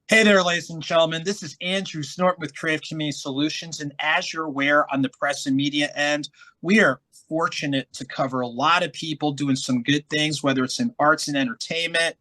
Hey there, ladies and gentlemen. This is Andrew Snort with Creative Community Solutions. And as you're aware, on the press and media end, we are fortunate to cover a lot of people doing some good things, whether it's in arts and entertainment,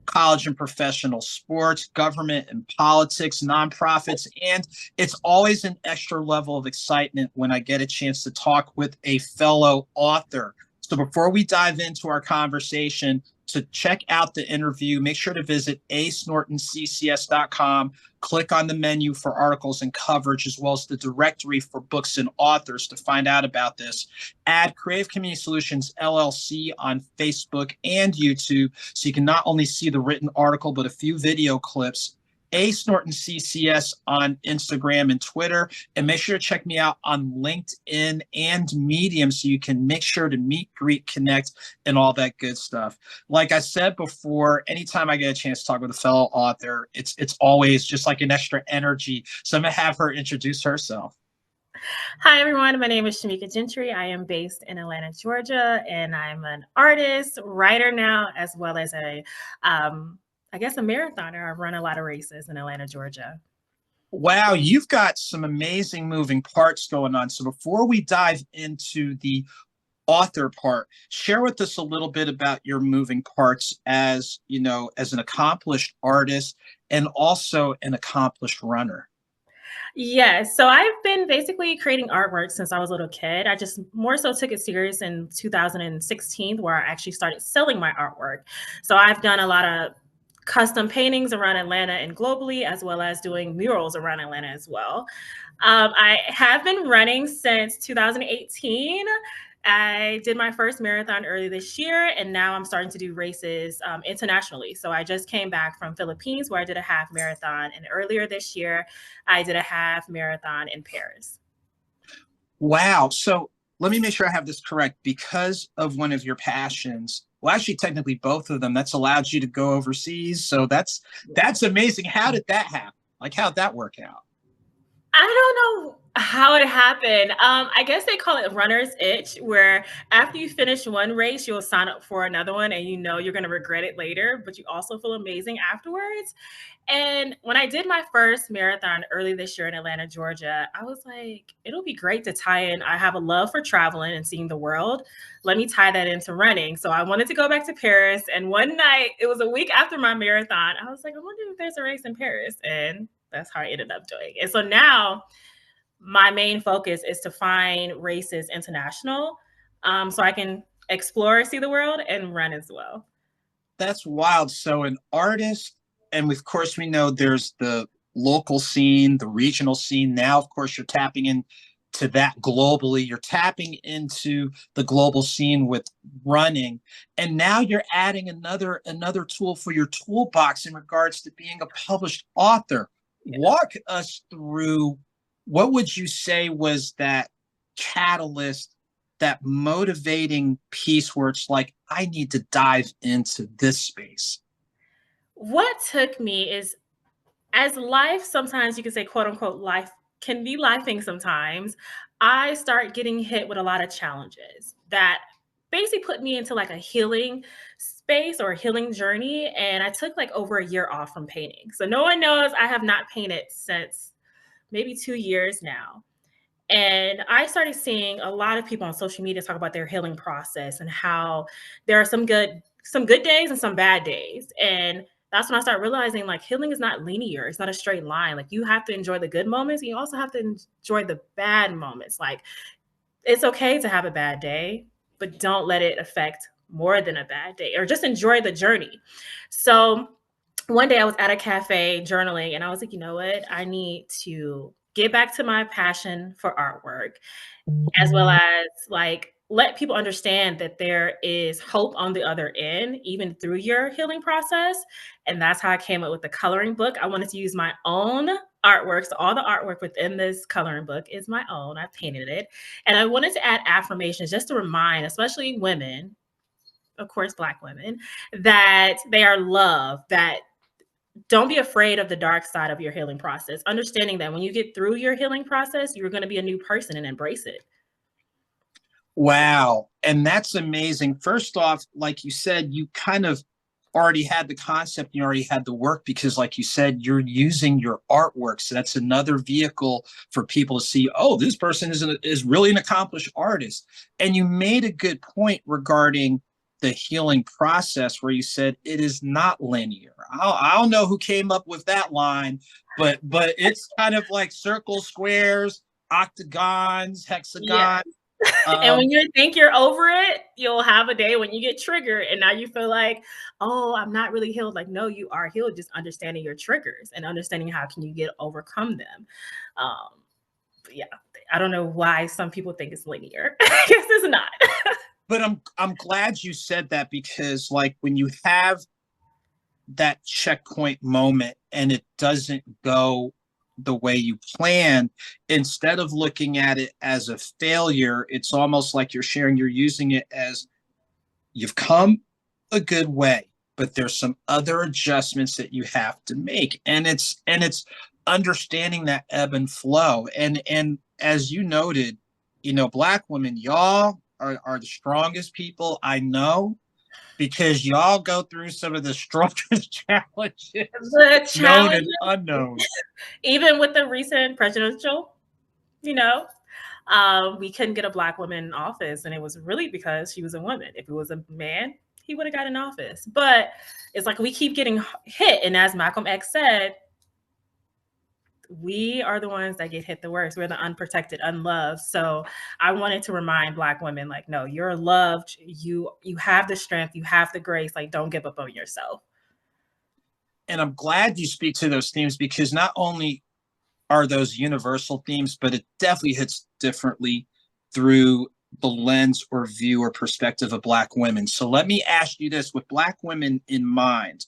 college and professional sports, government and politics, nonprofits. And it's always an extra level of excitement when I get a chance to talk with a fellow author. So before we dive into our conversation, to check out the interview, make sure to visit asnortonccs.com, click on the menu for articles and coverage, as well as the directory for books and authors to find out about this. Add Creative Community Solutions LLC on Facebook and YouTube so you can not only see the written article, but a few video clips. Snorton CCS on Instagram and Twitter, and make sure to check me out on LinkedIn and Medium so you can make sure to meet, greet, connect, and all that good stuff. Like I said before, anytime I get a chance to talk with a fellow author, it's always just like an extra energy. So I'm gonna have her introduce herself. Hi, everyone. My name is Shemeeka Gentry. I am based in Atlanta, Georgia, and I'm an artist, writer now, as well as I guess, a marathoner. I've run a lot of races in Atlanta, Georgia. Wow, you've got some amazing moving parts going on. So before we dive into the author part, share with us a little bit about your moving parts as, as an accomplished artist and also an accomplished runner. Yes. So I've been basically creating artwork since I was a little kid. I just more so took it serious in 2016, where I actually started selling my artwork. So I've done a lot of custom paintings around Atlanta and globally, as well as doing murals around Atlanta as well. I have been running since 2018. I did my first marathon early this year, and now I'm starting to do races internationally. So I just came back from Philippines, where I did a half marathon, and earlier this year, I did a half marathon in Paris. Wow. So let me make sure I have this correct. Because of one of your passions, well, actually, technically both of them, that's allowed you to go overseas. So that's amazing. How did that happen? Like, how'd that work out? I don't know how it happened. I guess they call it runner's itch, where after you finish one race, you'll sign up for another one and you know you're going to regret it later, but you also feel amazing afterwards. And when I did my first marathon early this year in Atlanta, Georgia, I was like, it'll be great to tie in. I have a love for traveling and seeing the world. Let me tie that into running. So I wanted to go back to Paris. And one night, it was a week after my marathon, I was like, I wonder if there's a race in Paris. And that's how I ended up doing. And so now my main focus is to find races international, so I can explore, see the world, and run as well. That's wild. So an artist, and of course we know there's the local scene, the regional scene. Now, of course, you're tapping into that globally. You're tapping into the global scene with running. And now you're adding another tool for your toolbox in regards to being a published author. Yeah. Walk us through, what would you say was that catalyst, that motivating piece where it's like, I need to dive into this space? What took me is, as life, sometimes you can say, quote unquote, life can be lifing sometimes, I start getting hit with a lot of challenges that basically put me into like a healing space or a healing journey. And I took like over a year off from painting. So no one knows I have not painted since maybe 2 years now. And I started seeing a lot of people on social media talk about their healing process and how there are some good days and some bad days. And that's when I started realizing like healing is not linear. It's not a straight line. Like you have to enjoy the good moments. And you also have to enjoy the bad moments. Like it's okay to have a bad day, but don't let it affect more than a bad day, or just enjoy the journey. So one day I was at a cafe journaling and I was like, you know what? I need to get back to my passion for artwork, as well as like let people understand that there is hope on the other end, even through your healing process. And that's how I came up with the coloring book. I wanted to use my own artwork. So all the artwork within this coloring book is my own. I painted it. And I wanted to add affirmations just to remind, especially women, of course, Black women, that they are loved, that don't be afraid of the dark side of your healing process. Understanding that when you get through your healing process, you're going to be a new person, and embrace it. Wow. And that's amazing. First off, like you said, you kind of already had the concept, you already had the work, because like you said, you're using your artwork. So that's another vehicle for people to see, oh, this person is really an accomplished artist. And you made a good point regarding the healing process where you said it is not linear. I don't know who came up with that line, but it's kind of like circles, squares, octagons, Yeah. hexagons. And when Um, you think you're over it, you'll have a day when you get triggered and now you feel like, oh, I'm not really healed. Like, no, you are healed. Just understanding your triggers and understanding how can you get overcome them. Yeah, I don't know why some people think it's linear. I guess it's not. but I'm glad you said that, because like when you have that checkpoint moment and it doesn't go the way you planned, instead of looking at it as a failure, it's almost like you're sharing, you're using it as you've come a good way, but there's some other adjustments that you have to make. And it's understanding that ebb and flow. And as you noted, Black women, y'all are the strongest people I know, because y'all go through some of the strongest challenges, The known and challenge, unknown. even with the recent presidential, you know, we couldn't get a Black woman in office. And it was really because she was a woman. If it was a man, he would have got in office. But it's like we keep getting hit. And as Malcolm X said, we are the ones that get hit the worst. We're the unprotected, unloved. So I wanted to remind Black women, like, no, you're loved. You have the strength, you have the grace. Like, don't give up on yourself. And I'm glad you speak to those themes, because not only are those universal themes, but it definitely hits differently through the lens or view or perspective of Black women. So let me ask you this: with Black women in mind,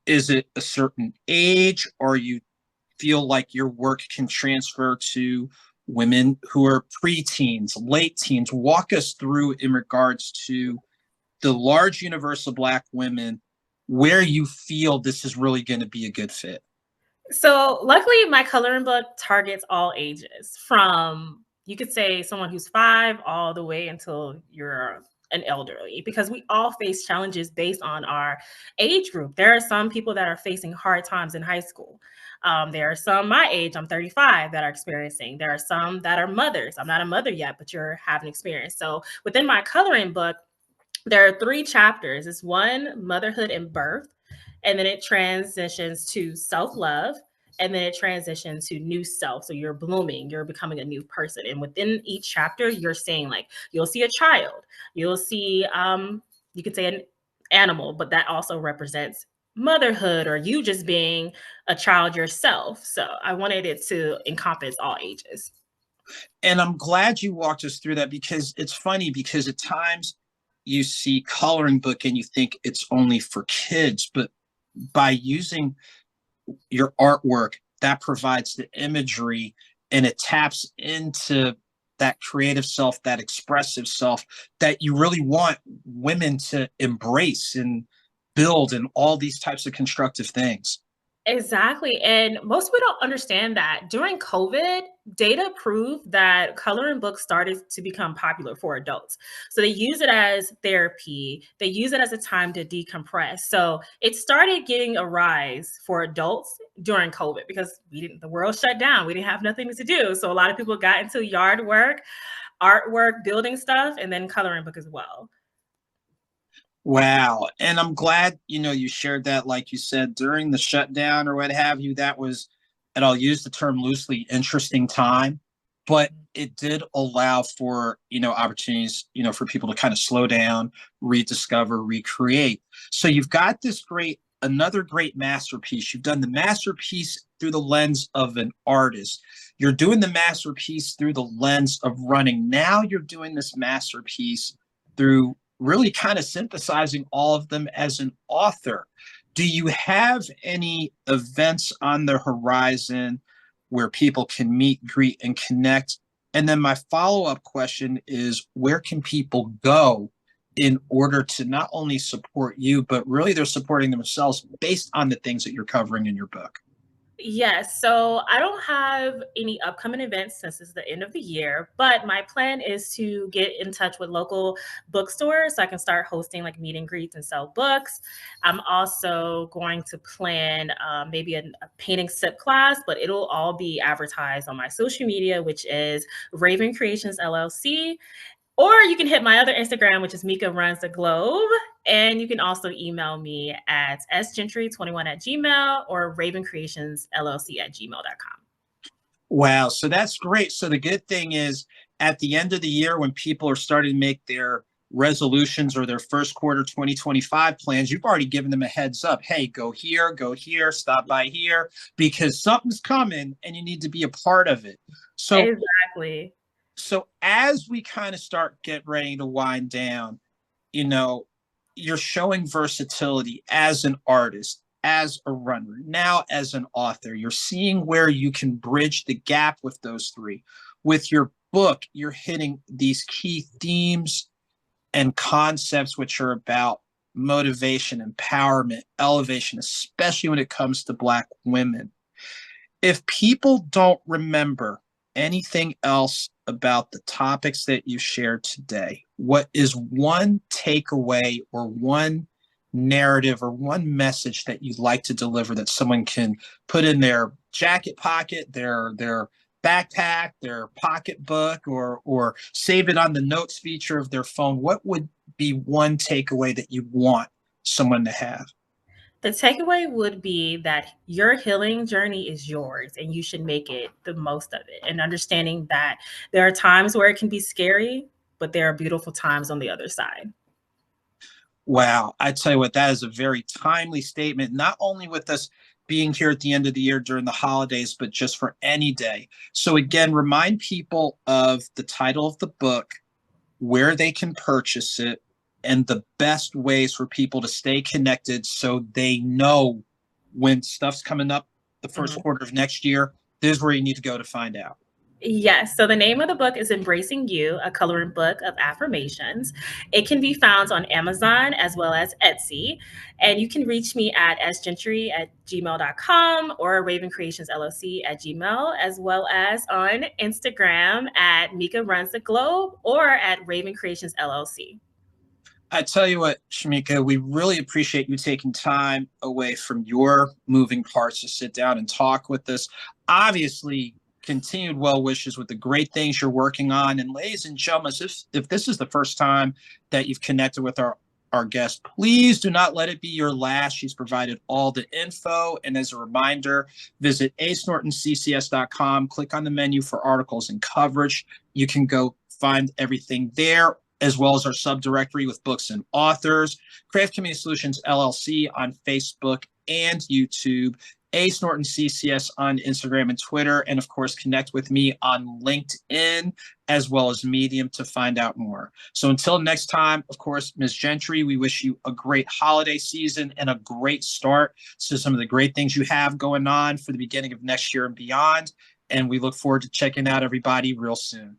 is it a certain age, or you feel like your work can transfer to women who are preteens, late teens? Walk us through in regards to the large universe of Black women, where you feel this is really going to be a good fit. So luckily, my coloring book targets all ages, from you could say someone who's 5 all the way until you're an elderly, because we all face challenges based on our age group. There are some people that are facing hard times in high school. There are some my age, I'm 35, that are experiencing. There are some that are mothers. I'm not a mother yet, but you're having experience. So within my coloring book, there are 3 chapters. It's one, motherhood and birth, and then it transitions to self-love, and then it transitions to new self. So you're blooming, you're becoming a new person. And within each chapter, you're seeing, like, you'll see a child, you'll see you could say an animal, but that also represents motherhood, or you just being a child yourself. So I wanted it to encompass all ages. And I'm glad you walked us through that, because it's funny, because at times you see coloring book and you think it's only for kids, but by using your artwork, that provides the imagery, and it taps into that creative self, that expressive self that you really want women to embrace and build, and all these types of constructive things. Exactly. And most people don't understand that during COVID, data proved that coloring books started to become popular for adults. So they use it as therapy, they use it as a time to decompress. So it started getting a rise for adults during COVID, because the world shut down. We didn't have nothing to do. So a lot of people got into yard work, artwork, building stuff, and then coloring book as well. Wow. And I'm glad, you shared that, like you said, during the shutdown or what have you. That was, and I'll use the term loosely, interesting time, but it did allow for, opportunities, for people to kind of slow down, rediscover, recreate. So you've got another great masterpiece. You've done the masterpiece through the lens of an artist. You're doing the masterpiece through the lens of running. Now you're doing this masterpiece through really kind of synthesizing all of them as an author. Do you have any events on the horizon where people can meet, greet, and connect? And then my follow-up question is, where can people go in order to not only support you, but really they're supporting themselves based on the things that you're covering in your book? Yes, so I don't have any upcoming events since it's the end of the year, but my plan is to get in touch with local bookstores so I can start hosting like meet and greets and sell books. I'm also going to plan maybe a painting sip class, but it'll all be advertised on my social media, which is Raven Creations LLC. Or you can hit my other Instagram, which is Mika Runs the Globe. And you can also email me at sgentry21 at gmail or ravencreationsllc at gmail.com. Wow. So that's great. So the good thing is at the end of the year, when people are starting to make their resolutions or their first quarter 2025 plans, you've already given them a heads up. Hey, go here, stop by here, because something's coming and you need to be a part of it. So, Exactly. so as we kind of start get ready to wind down, you know, you're showing versatility as an artist, as a runner, now as an author. You're seeing where you can bridge the gap with those three. With your book, you're hitting these key themes and concepts which are about motivation, empowerment, elevation, especially when it comes to Black women. If people don't remember anything else about the topics that you shared today, what is one takeaway or one narrative or one message that you'd like to deliver that someone can put in their jacket pocket, their backpack, their pocketbook, or save it on the notes feature of their phone? What would be one takeaway that you want someone to have? The takeaway would be that your healing journey is yours and you should make it the most of it. And understanding that there are times where it can be scary, but there are beautiful times on the other side. Wow. I tell you what, that is a very timely statement, not only with us being here at the end of the year during the holidays, but just for any day. So, again, remind people of the title of the book, where they can purchase it, and the best ways for people to stay connected so they know when stuff's coming up the first Mhm. quarter of next year. This is where you need to go to find out. Yes. So the name of the book is Embracing You, a coloring book of affirmations. It can be found on Amazon as well as Etsy. And you can reach me at sgentry at gmail.com or Raven Creations LLC at Gmail, as well as on Instagram at Mika Runs the Globe or at Raven Creations LLC. I tell you what, Shemeeka, we really appreciate you taking time away from your moving parts to sit down and talk with us. Obviously, continued well wishes with the great things you're working on. And ladies and gentlemen, if this is the first time that you've connected with our guest, please do not let it be your last. She's provided all the info. And as a reminder, visit acenortonccs.com, click on the menu for articles and coverage. You can go find everything there, as well as our subdirectory with books and authors, Craft Community Solutions LLC on Facebook and YouTube, Ace Norton CCS on Instagram and Twitter, and of course, connect with me on LinkedIn as well as Medium to find out more. So until next time, of course, Ms. Gentry, we wish you a great holiday season and a great start to some of the great things you have going on for the beginning of next year and beyond. And we look forward to checking out everybody real soon.